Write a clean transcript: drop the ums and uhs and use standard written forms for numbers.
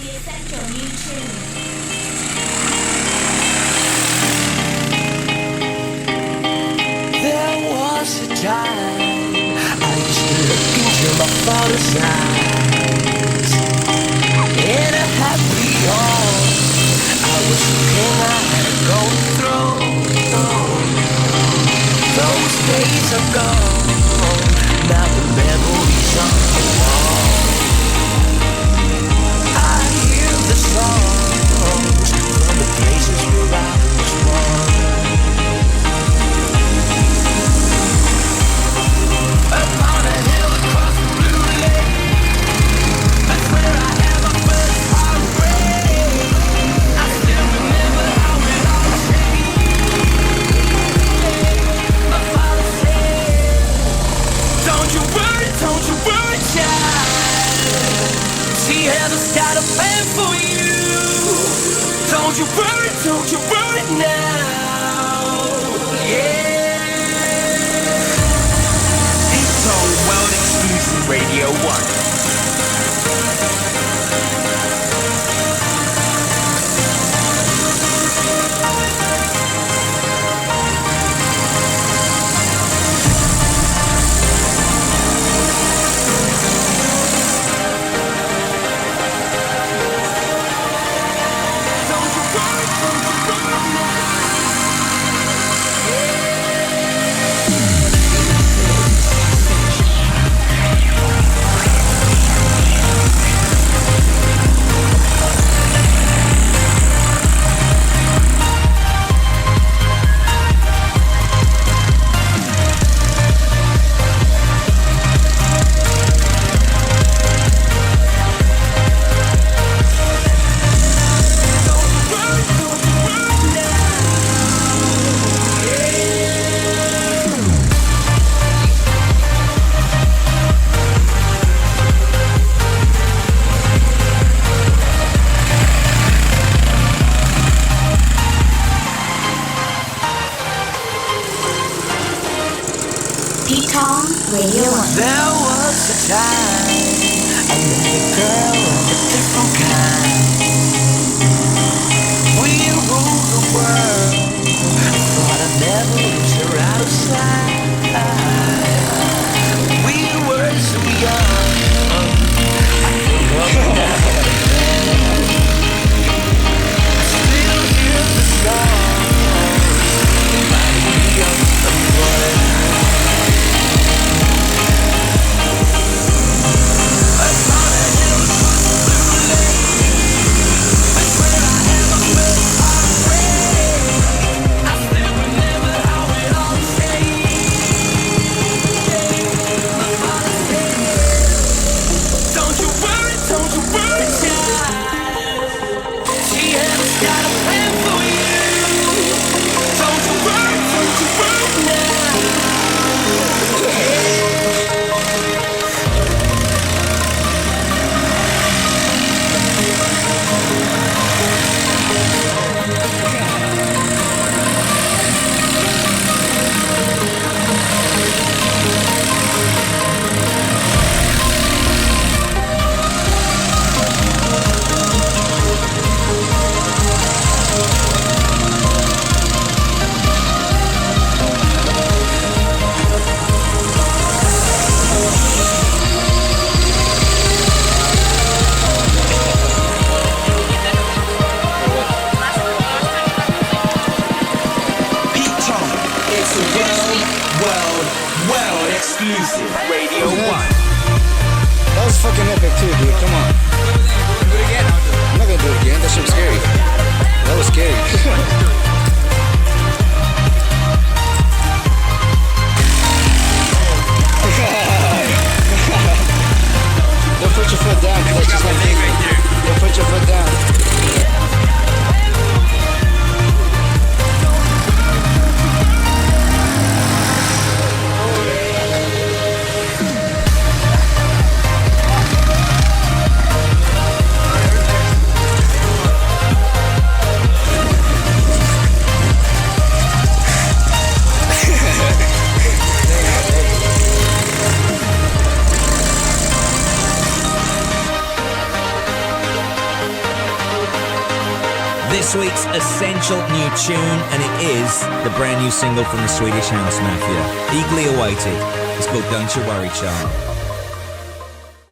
Essential New Tune. There was a time I used to look into my father's eyes. In a happy home, I was a king, I had a golden throne. Those days are gone, now the memories on the wall. I hear the songs from the places where I was born. Upon a hill across the blue lake, that's where I had my first heartbreak. I still remember how it all changed. My father said, don't you worry, child. See, heaven's got a plan for you. Don't you worry now. Yeah. It's on World Exclusive Radio 1. Radio 1. There was a time I met a girl of a different kind. We ruled the world. I thought I'd never lose her out of sight. We were so young. I think of it now and then. I still hear the songs reminding me of someone. Exclusive Radio 1. That was fucking epic too, dude. Come on. Do it again. I'm not gonna do it again. That shit was scary. That was scary. Don't put your foot down. That's just like don't put your foot down. This week's essential new tune, and it is the brand new single from the Swedish House Mafia. Eagerly awaited. It's called Don't You Worry, Child.